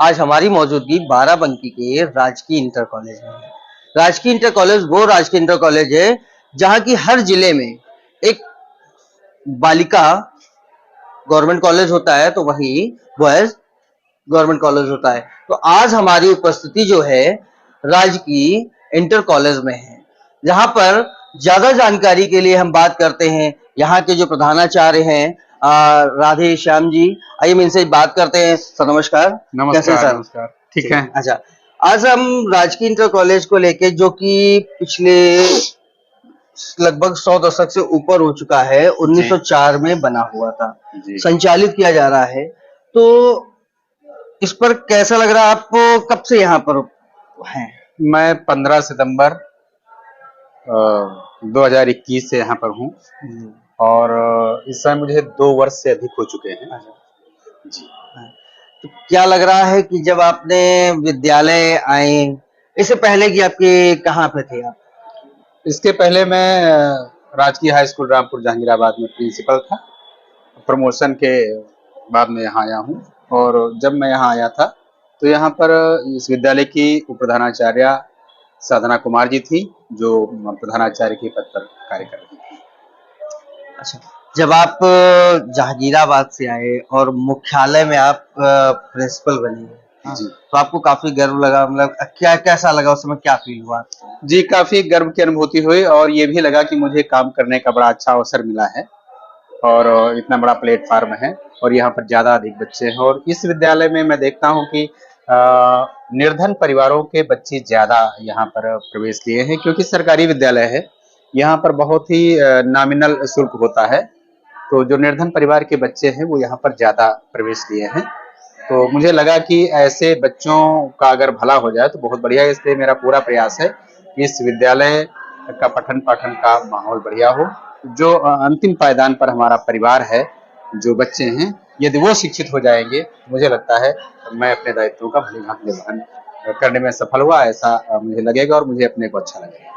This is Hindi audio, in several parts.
आज हमारी मौजूदगी बाराबंकी के राजकीय इंटर कॉलेज में है। राजकीय इंटर कॉलेज वो राजकीय इंटर कॉलेज है जहाँ की हर जिले में एक बालिका गवर्नमेंट कॉलेज होता है तो वहीं बॉयज गवर्नमेंट कॉलेज होता है। तो आज हमारी उपस्थिति जो है राजकीय इंटर कॉलेज में है, जहां पर ज्यादा जानकारी के लिए हम बात करते हैं यहाँ के जो प्रधानाचार्य हैं राधे श्याम जी। आइए हम इनसे बात करते हैं। सर नमस्कार। कैसे हैं नमस्कार सर? नमस्कार। ठीक है। अच्छा, आज हम राजकीय इंटर कॉलेज को लेके जो कि पिछले लगभग 100 दशक से ऊपर हो चुका है, 1904 में बना हुआ था, जी संचालित किया जा रहा है। तो इस पर कैसा लग रहा है आपको? कब से यहाँ पर हैं? मैं 15 सितंबर 2021 से यहाँ पर हूँ और इस समय मुझे 2 वर्ष से अधिक हो चुके हैं। जी। तो क्या लग रहा है कि जब आपने विद्यालय आए, इससे पहले कि आपके कहाँ पे थे आप? इसके पहले मैं राजकीय हाई स्कूल रामपुर जहांगीराबाद में प्रिंसिपल था। प्रमोशन के बाद में यहाँ आया हूँ और जब मैं यहाँ आया था तो यहाँ पर इस विद्यालय की उप प्रधानाचार्य साधना कुमार जी थी, जो प्रधानाचार्य के पद पर कार्य कर रही थी। अच्छा, जब आप जहांगीराबाद से आए और मुख्यालय में आप प्रिंसिपल बने, हाँ, जी तो आपको काफी गर्व लगा, मतलब क्या कैसा लगा उस समय, क्या फील हुआ? जी, काफी गर्व की अनुभूति हुई और ये भी लगा कि मुझे काम करने का बड़ा अच्छा अवसर मिला है और इतना बड़ा प्लेटफार्म है और यहाँ पर ज्यादा अधिक बच्चे हैं। और इस विद्यालय में मैं देखता हूँ कि निर्धन परिवारों के बच्चे ज्यादा यहाँ पर प्रवेश लिए हैं, क्योंकि सरकारी विद्यालय है। यहाँ पर बहुत ही नॉमिनल शुल्क होता है, तो जो निर्धन परिवार के बच्चे हैं वो यहाँ पर ज्यादा प्रवेश लिए हैं। तो मुझे लगा कि ऐसे बच्चों का अगर भला हो जाए तो बहुत बढ़िया है। इसलिए मेरा पूरा प्रयास है कि इस विद्यालय का पठन पाठन का माहौल बढ़िया हो। जो अंतिम पायदान पर हमारा परिवार है, जो बच्चे हैं, यदि वो शिक्षित हो जाएंगे, मुझे लगता है मैं अपने दायित्वों का भली भांति निर्वहन करने में सफल हुआ, ऐसा मुझे लगेगा और मुझे अपने को अच्छा लगेगा।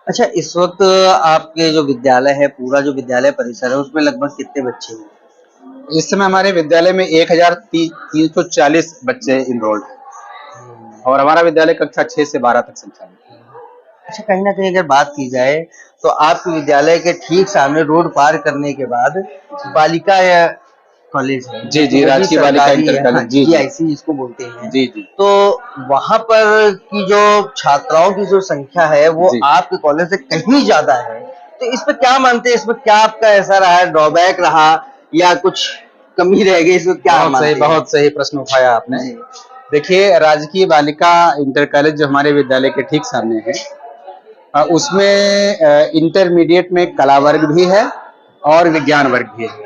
अच्छा, इस वक्त आपके जो विद्यालय है, पूरा जो विद्यालय परिसर है, उसमें लगभग कितने बच्चे हैं? इस समय हमारे विद्यालय में 1340 बच्चे इनरोल्ड हैं और हमारा विद्यालय कक्षा 6 से 12 तक संचालित है। अच्छा, कहीं न कहीं अगर बात की जाए तो आपके विद्यालय के ठीक सामने रोड पार करने के बाद बालिका या कॉलेज है, जी जी, वो भी राजकीय बालिका सरकारी इंटर है, हाँ, कॉलेज। जी जी जीआईसी जिसको बोलते हैं। जी जी तो वहाँ पर की जो छात्राओं की जो संख्या है वो जी। आपके कॉलेज से कहीं ज्यादा है। तो इस पे क्या मानते हैं? इसमें क्या आपका ऐसा रहा है, ड्रॉबैक रहा या कुछ कमी रह गई? इसमें क्या मानते हैं? बहुत सही प्रश्न उठाया आपने। जी। देखिए, राजकीय बालिका इंटर कॉलेज जो हमारे विद्यालय के ठीक सामने है, उसमें इंटरमीडिएट में कला वर्ग भी है और विज्ञान वर्ग भी है,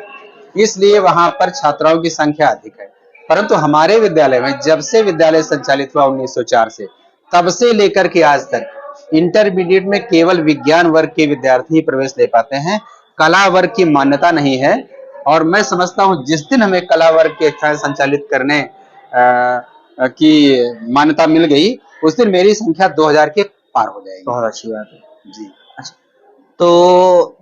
इसलिए वहां पर छात्राओं की संख्या अधिक है। परंतु हमारे विद्यालय में जब से विद्यालय संचालित हुआ 1904 से, तब से लेकर के आज तक इंटरमीडिएट में केवल विज्ञान वर्ग के विद्यार्थी ही प्रवेश ले पाते हैं। कला वर्ग की मान्यता नहीं है और मैं समझता हूं जिस दिन हमें कला वर्ग की कक्षाएं संचालित करने की मान्यता मिल गई, उस दिन मेरी संख्या 2000 के पार हो जाएगी। बहुत अच्छी बात है जी। अच्छा, तो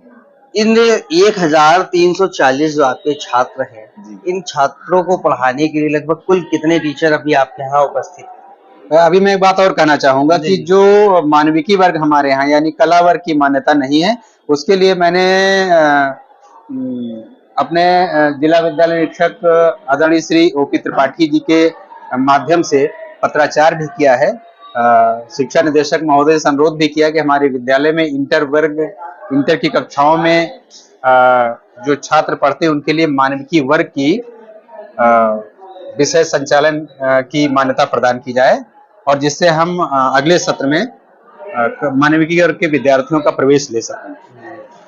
इन 1340 जो आपके छात्र हैं, इन छात्रों को पढ़ाने के लिए लगभग कुल कितने टीचर अभी आपके यहाँ उपस्थित हैं? अभी मैं एक बात और कहना चाहूंगा कि जो मानविकी वर्ग हमारे यहाँ यानी कला वर्ग की मान्यता नहीं है, उसके लिए मैंने अपने जिला विद्यालय निरीक्षक आदरणीय श्री ओपी त्रिपाठी जी के माध्यम से पत्राचार भी किया है। शिक्षा निदेशक महोदय से अनुरोध भी किया कि हमारे विद्यालय में इंटर की कक्षाओं में जो छात्र पढ़ते हैं उनके लिए मानविकी वर्ग की विषय संचालन की मान्यता प्रदान की जाए और जिससे हम अगले सत्र में मानविकी वर्ग के विद्यार्थियों का प्रवेश ले सकें।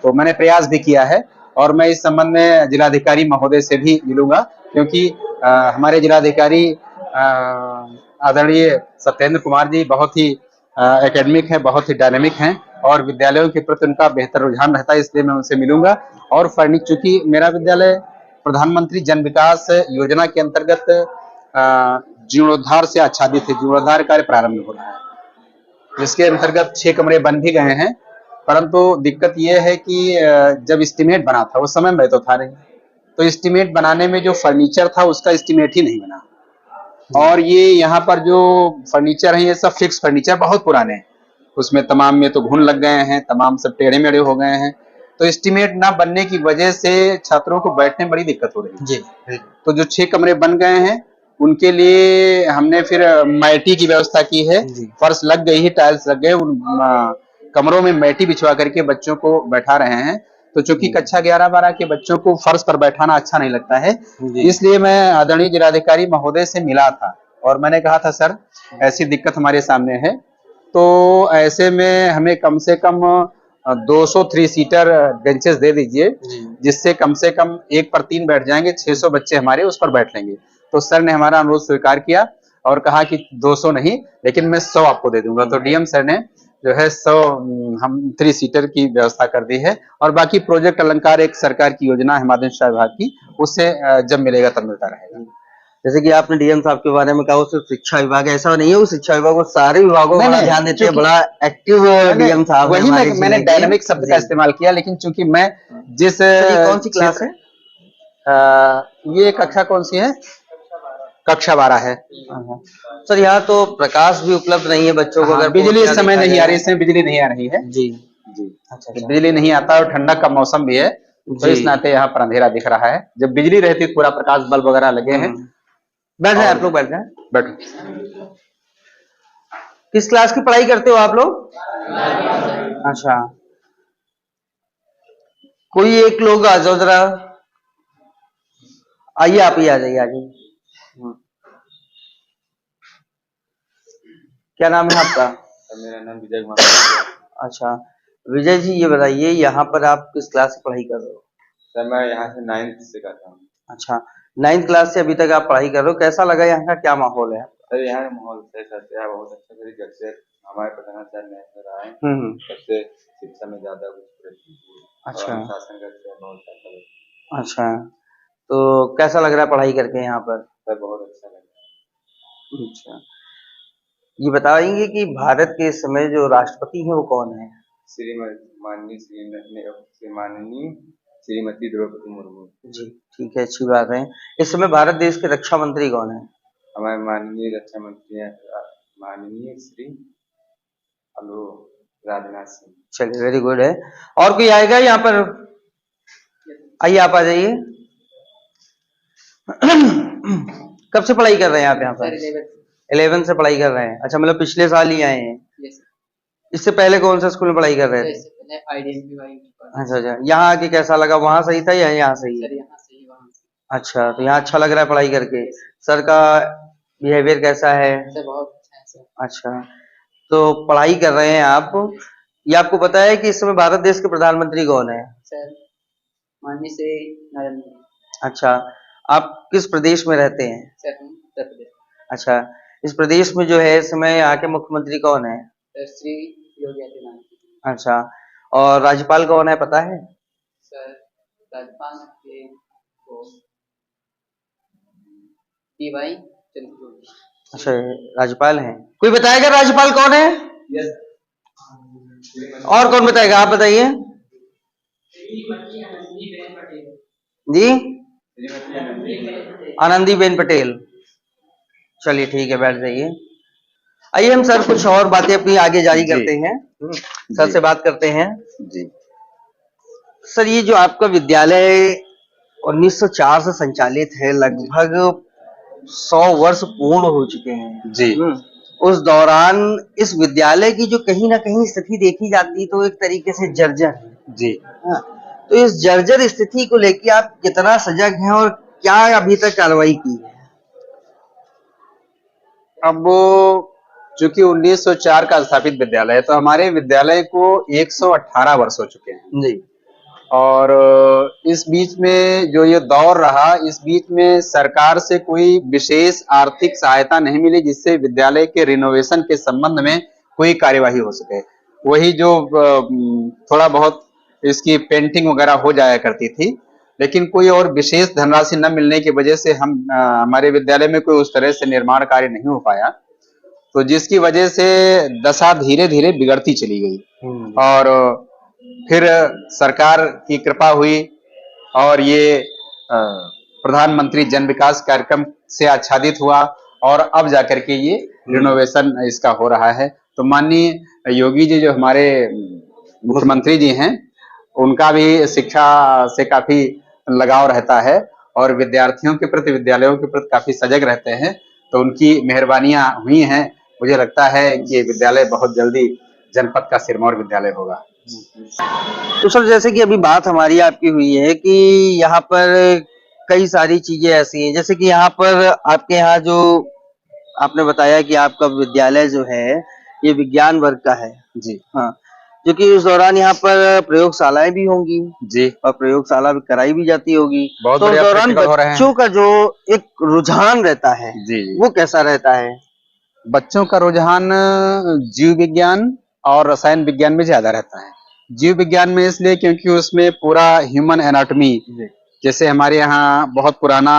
तो मैंने प्रयास भी किया है और मैं इस संबंध में जिलाधिकारी महोदय से भी मिलूंगा, क्योंकि हमारे जिलाधिकारी आदरणीय सत्येंद्र कुमार जी बहुत ही एकेडमिक है, बहुत ही डायनेमिक हैं और विद्यालयों के प्रति उनका बेहतर रुझान रहता है, इसलिए मैं उनसे मिलूंगा। और फर्निच, चूंकि मेरा विद्यालय प्रधानमंत्री जन विकास योजना के अंतर्गत जीर्णोद्धार से आच्छादित है, जीर्णोद्धार कार्य प्रारंभ हो रहा है, जिसके अंतर्गत 6 कमरे बन भी गए हैं। परंतु दिक्कत यह है कि जब एस्टीमेट बना था, उस समय मैं तो था नहीं, तो एस्टीमेट बनाने में जो फर्नीचर था उसका एस्टीमेट ही नहीं बना। और ये यहाँ पर जो फर्नीचर है ये सब फिक्स फर्नीचर बहुत पुराने हैं, उसमें तमाम में तो घुन लग गए हैं, तमाम सब टेढ़े मेढ़े हो गए हैं, तो एस्टिमेट ना बनने की वजह से छात्रों को बैठने में बड़ी दिक्कत हो रही है। जी तो जो 6 कमरे बन गए हैं उनके लिए हमने फिर मैटी की व्यवस्था की है, जी फर्श लग गई है, टाइल्स लग गए, उन कमरों में मैटी बिछवा करके बच्चों को बैठा रहे हैं। तो चूंकि कक्षा 11-12 के बच्चों को फर्श पर बैठाना अच्छा नहीं लगता है, जी इसलिए मैं आदरणीय जिलाधिकारी महोदय से मिला था और मैंने कहा था सर ऐसी दिक्कत हमारे सामने है, तो ऐसे में हमें कम से कम 200 3 सीटर बेंचेस दे दीजिए, जी जिससे कम से कम 1 पर 3 बैठ जाएंगे, 600 बच्चे हमारे उस पर बैठ लेंगे। तो सर ने हमारा अनुरोध स्वीकार किया और कहा कि 200 नहीं लेकिन मैं 100 आपको दे दूंगा। तो डीएम सर ने जो है 100 हम 3 सीटर की व्यवस्था कर दी है और बाकी प्रोजेक्ट अलंकार एक सरकार की योजना है माध्यमिक शिक्षा विभाग की, उससे जब मिलेगा तब मिलता रहेगा। जैसे कि आपने डीएम साहब के बारे में कहा, वो सिर्फ शिक्षा विभाग है, ऐसा नहीं है, वो शिक्षा विभाग वो सारे विभागों को बड़ा ध्यान देते हैं, बड़ा एक्टिव डीएम साहब है वही हमारे मैंने जिले के। डायनामिक शब्द का इस्तेमाल किया, लेकिन चूंकि मैं जिस सर ये कौन सी क्लास है? ये कक्षा कौन सी है? कक्षा 12 है। सर यहाँ तो प्रकाश भी उपलब्ध नहीं है बच्चों को, हाँ, अगर बिजली इस पूर्णतः समय देखा नहीं आ जाए। रही, इस समय बिजली नहीं आ रही है जी जी। अच्छा बिजली नहीं आता और ठंडक का मौसम भी है, तो जी। इस नाते यहाँ पर अंधेरा दिख रहा है। जब बिजली रहती तो पूरा प्रकाश बल्ब वगैरह लगे हैं। बैठ जाए, और- आप लोग बैठ जाए। बैठो। किस क्लास की पढ़ाई करते हो आप लोग? अच्छा, कोई एक लोग आ जाओ जरा, आइए आप ही आ जाइए, आ जाइए। क्या नाम है आपका? मेरा नाम विजय कुमार। अच्छा विजय जी, ये बताइए यहाँ पर आप किस क्लास से पढ़ाई कर रहे हो? सर मैं यहाँ से 9th से करता हूँ। अच्छा 9th क्लास से अभी तक आप पढ़ाई कर रहे हो, कैसा लगा यहाँ का, क्या माहौल है? सर यहाँ का माहौल सही सर यहाँ बहुत अच्छा है, जब से हमारे प्रधानाचार्य नए आए तब से शिक्षा में ज्यादा कुछ अच्छा अनुशासन करते हैं, बहुत अच्छा लगता है। अच्छा, तो कैसा लग रहा है पढ़ाई करके यहाँ पर? सर बहुत अच्छा लगता है। अच्छा, ये बताएंगे कि भारत के इस समय जो राष्ट्रपति हैं वो कौन है? माननीय श्रीमती द्रौपदी मुर्मू। जी ठीक है, अच्छी बात है। इस समय भारत देश के रक्षा मंत्री कौन है? हमारे माननीय रक्षा मंत्री हैं माननीय श्री राजनाथ सिंह। चलिए वेरी गुड है। और कोई आएगा यहाँ पर? आइए आप आ जाइए। कब से पढ़ाई कर रहे हैं आप यहाँ पर? 11 से पढ़ाई कर रहे हैं। अच्छा, मतलब पिछले साल ही आए हैं। इससे पहले कौन सा स्कूल में पढ़ाई कर रहे थे? अच्छा अच्छा, यहाँ आके कैसा लगा? वहाँ सही था या यहाँ सही है? अच्छा, तो यहाँ अच्छा लग रहा है पढ़ाई करके। सर का बिहेवियर कैसा है? बहुत अच्छा है सर। अच्छा, तो पढ़ाई कर रहे हैं आप, ये आपको पता है कि इस समय भारत देश के प्रधानमंत्री कौन है? सर माननीय श्री नरेंद्र मोदी। अच्छा, आप किस प्रदेश में रहते हैं? सर हम उत्तर प्रदेश। अच्छा, इस प्रदेश में जो है इस समय यहाँ के मुख्यमंत्री कौन है? सर श्री योगी आदित्यनाथ। अच्छा, और राज्यपाल कौन है पता है? सर राज्यपाल के को DY चंद्रचूड़। अच्छा, राज्यपाल हैं। कोई बताएगा राज्यपाल कौन है? और कौन बताएगा? आप बताइए जी। आनंदीबेन पटेल। चलिए ठीक है, बैठ जाइए। आइए हम सर कुछ और बातें अपनी आगे जारी करते हैं, सर से बात करते हैं। जी सर ये जो आपका विद्यालय 1904 से संचालित है, लगभग 100 वर्ष पूर्ण हो चुके हैं जी उस दौरान इस विद्यालय की जो कहीं ना कहीं स्थिति देखी जाती तो एक तरीके से जर्जर है। जी हाँ, तो इस जर्जर स्थिति को लेकर आप कितना सजग हैं और क्या अभी तक कार्रवाई की है? अब चूंकि 1904 का स्थापित विद्यालय है तो हमारे विद्यालय को 118 वर्ष हो चुके हैं जी। और इस बीच में जो ये दौर रहा, इस बीच में सरकार से कोई विशेष आर्थिक सहायता नहीं मिली जिससे विद्यालय के रिनोवेशन के संबंध में कोई कार्यवाही हो सके। वही जो थोड़ा बहुत इसकी पेंटिंग वगैरह हो जाया करती थी, लेकिन कोई और विशेष धनराशि न मिलने की वजह से हमारे विद्यालय में कोई उस तरह से निर्माण कार्य नहीं हो पाया, तो जिसकी वजह से दशा धीरे धीरे बिगड़ती चली गई। और फिर सरकार की कृपा हुई और ये प्रधानमंत्री जन विकास कार्यक्रम से आच्छादित हुआ और अब जाकर के ये रिनोवेशन इसका हो रहा है। तो माननीय योगी जी जो हमारे मुख्यमंत्री जी हैं, उनका भी शिक्षा से काफी लगाव रहता है और विद्यार्थियों के प्रति, विद्यालयों के प्रति काफी सजग रहते हैं। तो उनकी मेहरबानियां हुई हैं। मुझे लगता है कि ये विद्यालय बहुत जल्दी जनपद का सिरमौर विद्यालय होगा। तो सर, जैसे कि अभी बात हमारी आपकी हुई है कि यहाँ पर कई सारी चीजें ऐसी हैं, जैसे कि यहाँ पर आपके यहाँ जो आपने बताया कि आपका विद्यालय जो है ये विज्ञान वर्ग का है। जी हाँ, क्योंकि उस दौरान यहाँ पर प्रयोगशालाएं भी होंगी जी, और प्रयोगशाला भी कराई भी जाती होगी। बहुत तो उस बढ़िया दौरान प्रैक्टिकल हो रहे हैं। बच्चों का जो एक रुझान रहता है जी, वो कैसा रहता है? बच्चों का रुझान जीव विज्ञान और रसायन विज्ञान में ज्यादा रहता है। जीव विज्ञान में इसलिए क्योंकि उसमें पूरा ह्यूमन एनाटॉमी, जैसे हमारे यहाँ बहुत पुराना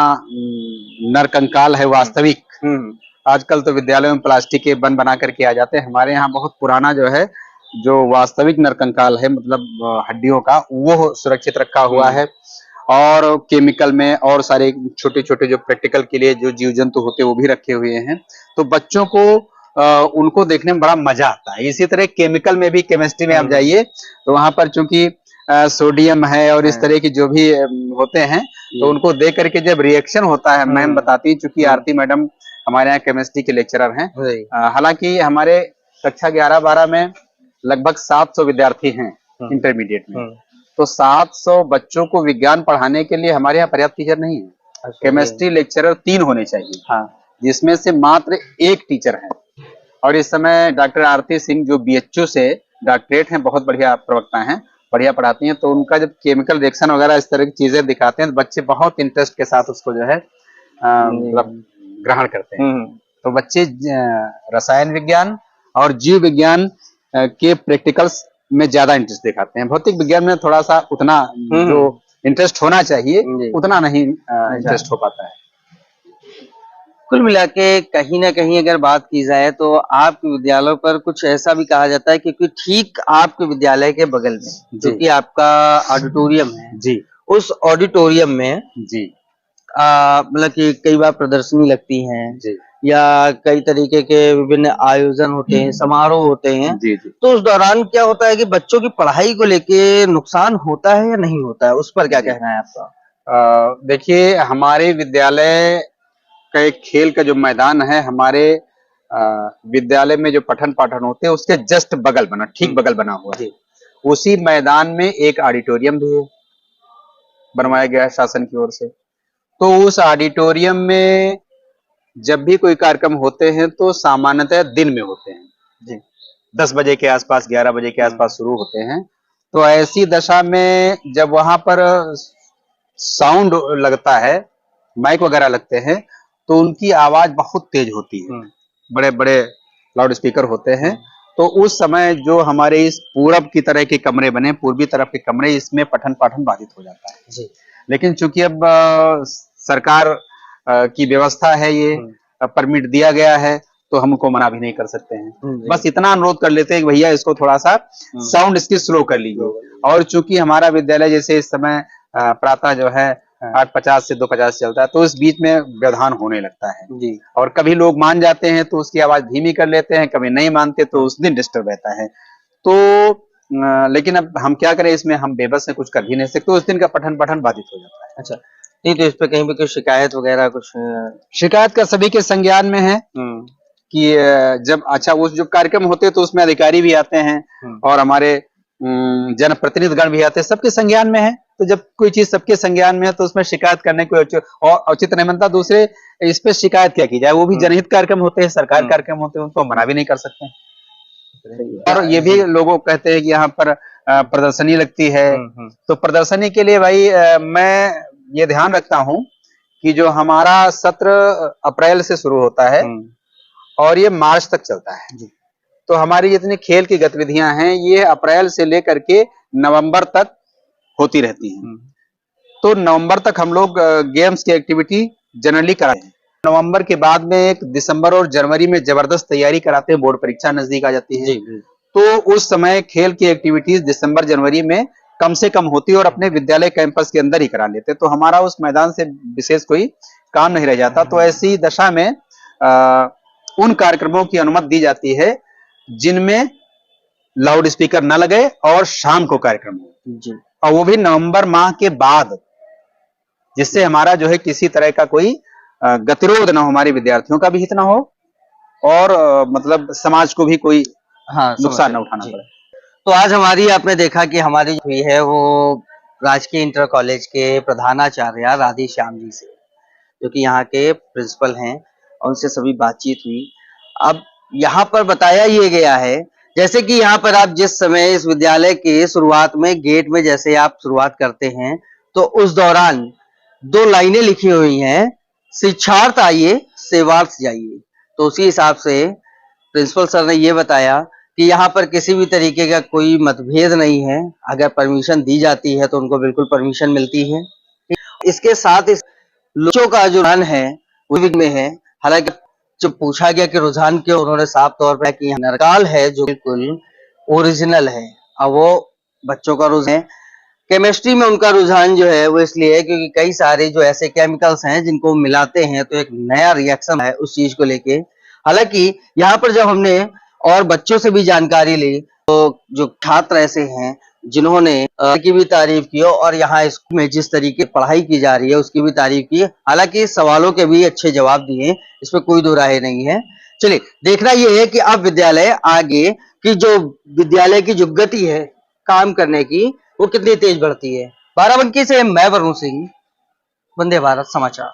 नर कंकाल है वास्तविक। आजकल तो विद्यालयों में प्लास्टिक के बना करके आ जाते हैं, हमारे यहाँ बहुत पुराना जो है, जो वास्तविक नर कंकाल है, मतलब हड्डियों का, वो सुरक्षित रखा हुआ है। और केमिकल में और सारे छोटे छोटे जो प्रैक्टिकल के लिए जो जीव जंतु होते हैं वो भी रखे हुए हैं। तो बच्चों को उनको देखने में बड़ा मजा आता है। इसी तरह केमिकल में भी, केमिस्ट्री में आप जाइए तो वहां पर चूंकि सोडियम है और इस तरह की जो भी होते हैं, तो उनको देख करके जब रिएक्शन होता है, मैम बताती, चूंकि आरती मैडम हमारे यहाँ केमिस्ट्री के लेक्चरर हैं। हालांकि हमारे कक्षा 11-12 में लगभग 700 विद्यार्थी हैं इंटरमीडिएट में। तो 700 बच्चों को विज्ञान पढ़ाने के लिए हमारे यहाँ पर्याप्त टीचर नहीं है। केमिस्ट्री लेक्चरर 3 होने चाहिए। हाँ, जिसमें से मात्र 1 टीचर है। और इस समय डॉक्टर आरती सिंह जो बीएचयू से डॉक्टरेट हैं, बहुत बढ़िया प्रवक्ता हैं, बढ़िया पढ़ाती हैं। तो उनका जब केमिकल रिएक्शन वगैरह इस तरह की चीजें दिखाते हैं तो बच्चे बहुत इंटरेस्ट के साथ उसको जो है मतलब ग्रहण करते हैं। तो बच्चे रसायन विज्ञान और जीव विज्ञान के प्रैक्टिकल्स में ज्यादा इंटरेस्ट दिखाते हैं। भौतिक विज्ञान में थोड़ा सा उतना जो इंटरेस्ट होना चाहिए उतना नहीं इंटरेस्ट हो पाता है। कुल मिला के कहीं ना कहीं अगर बात की जाए तो आपके विद्यालय पर कुछ ऐसा भी कहा जाता है, क्योंकि ठीक आपके विद्यालय के बगल में जो कि आपका ऑडिटोरियम है जी, उस ऑडिटोरियम में जी मतलब कि कई बार प्रदर्शनी लगती है जी, या कई तरीके के विभिन्न आयोजन होते हैं, समारोह होते हैं जी जी। तो उस दौरान क्या होता है कि बच्चों की पढ़ाई को लेके नुकसान होता है या नहीं होता है, उस पर क्या कहना है आपका? देखिए, हमारे विद्यालय का एक खेल का जो मैदान है, हमारे विद्यालय में जो पठन पाठन होते हैं उसके जस्ट बगल बना, ठीक बगल बना हुआ है। उसी मैदान में एक ऑडिटोरियम भी है, बनवाया गया है शासन की ओर से। तो उस ऑडिटोरियम में जब भी कोई कार्यक्रम होते हैं तो सामान्यतः दिन में होते हैं जी, 10 बजे के आसपास, 11 बजे के आसपास शुरू होते हैं। तो ऐसी दशा में जब वहां पर साउंड लगता है, माइक वगैरह लगते हैं, तो उनकी आवाज बहुत तेज होती है, बड़े बड़े लाउड स्पीकर होते हैं। तो उस समय जो हमारे इस पूरब की तरह के कमरे बने, पूर्वी तरफ के कमरे, इसमें पठन पाठन बाधित हो जाता है जी। लेकिन चूंकि अब सरकार की व्यवस्था है, ये परमिट दिया गया है, तो हम उनको मना भी नहीं कर सकते हैं। बस इतना अनुरोध कर लेते हैं कि भैया इसको थोड़ा सा साउंड इसकी स्लो कर लीजिए। और चूंकि हमारा विद्यालय जैसे इस समय प्रातः जो है 8:50 से 2:50 चलता है, तो इस बीच में व्यवधान होने लगता है जी। और कभी लोग मान जाते हैं तो उसकी आवाज धीमी कर लेते हैं, कभी नहीं मानते तो उस दिन डिस्टर्ब रहता है। तो लेकिन अब हम क्या करें, इसमें हम बेबस से कुछ कर भी नहीं सकते, तो उस दिन का पठन पाठन बाधित हो जाता है। अच्छा, नहीं तो इस पे कहीं पे कोई शिकायत वगैरह कुछ? शिकायत का सभी के संज्ञान में है कि जब अच्छा वो जो कार्यक्रम होते हैं तो उसमें अधिकारी भी आते हैं और हमारे जनप्रतिनिधिगण भी आते हैं, सबके संज्ञान में है। तो जब कोई चीज सबके संज्ञान में है तो उसमें शिकायत करने कोई औचित्य नहीं बनता। दूसरे इस पे शिकायत क्या की जाए, वो भी जनहित कार्यक्रम होते हैं, सरकार कार्यक्रम होते हैं, उनको मना भी नहीं कर सकते। और ये भी लोगों कहते हैं कि यहाँ पर प्रदर्शनी लगती है, तो प्रदर्शनी के लिए भाई मैं ये ध्यान रखता हूँ कि जो हमारा सत्र अप्रैल से शुरू होता है और ये मार्च तक चलता है जी। तो हमारी जितनी खेल की गतिविधियां हैं ये अप्रैल से लेकर के नवंबर तक होती रहती हैं। तो नवंबर तक हम लोग गेम्स की एक्टिविटी जनरली कराते हैं। नवंबर के बाद में एक दिसंबर और जनवरी में जबरदस्त तैयारी कराते हैं, बोर्ड परीक्षा नजदीक आ जाती है जी। तो उस समय खेल की एक्टिविटीज दिसंबर जनवरी में कम से कम होती है और अपने विद्यालय कैंपस के अंदर ही करा लेते, तो हमारा उस मैदान से विशेष कोई काम नहीं रह जाता। तो ऐसी दशा में उन कार्यक्रमों की अनुमति दी जाती है जिनमें लाउड स्पीकर न लगे और शाम को कार्यक्रम हो, जी और वो भी नवंबर माह के बाद, जिससे हमारा जो है किसी तरह का कोई गतिरोध ना हो, हमारे विद्यार्थियों का भी हित ना हो और मतलब समाज को भी कोई हाँ नुकसान समझ ना गए। उठाना जी। पड़े। तो आज हमारी आपने देखा कि हमारी जो हुई है वो राजकीय इंटर कॉलेज के प्रधानाचार्य राधे श्याम जी से, जो कि यहाँ के प्रिंसिपल हैं, और उनसे सभी बातचीत हुई। अब यहाँ पर बताया ये गया है, जैसे कि यहाँ पर आप जिस समय इस विद्यालय के शुरुआत में गेट में जैसे आप शुरुआत करते हैं, तो उस दौरान 2 लाइनें लिखी हुई हैं, शिक्षार्थ आइए सेवार्थ जाइए। तो उसी हिसाब से प्रिंसिपल सर ने ये बताया कि यहाँ पर किसी भी तरीके का कोई मतभेद नहीं है, अगर परमिशन दी जाती है तो उनको बिल्कुल परमिशन मिलती है। इसके साथ इस बच्चों का जो रुझान है वो भी में है। हालांकि जब पूछा गया कि रुझान क्यों, उन्होंने साफ तौर पर कि नरकाल है जो बिल्कुल ओरिजिनल है। अब वो बच्चों का रुझान है, केमिस्ट्री में उनका रुझान जो है वो इसलिए है क्योंकि कई सारे जो ऐसे केमिकल्स हैं जिनको मिलाते हैं तो एक नया रिएक्शन है उस चीज को लेके। हालांकि यहाँ पर जब हमने और बच्चों से भी जानकारी ली तो जो छात्र ऐसे हैं जिन्होंने की भी तारीफ की और यहाँ स्कूल में जिस तरीके पढ़ाई की जा रही है उसकी भी तारीफ की। हालांकि सवालों के भी अच्छे जवाब दिए, इसमें कोई दो राय नहीं है। चलिए देखना ये है कि अब विद्यालय आगे की जो विद्यालय की जो गति है काम करने की वो कितनी तेज बढ़ती है। बाराबंकी से मैं वरुण सिंह, वंदे भारत समाचार।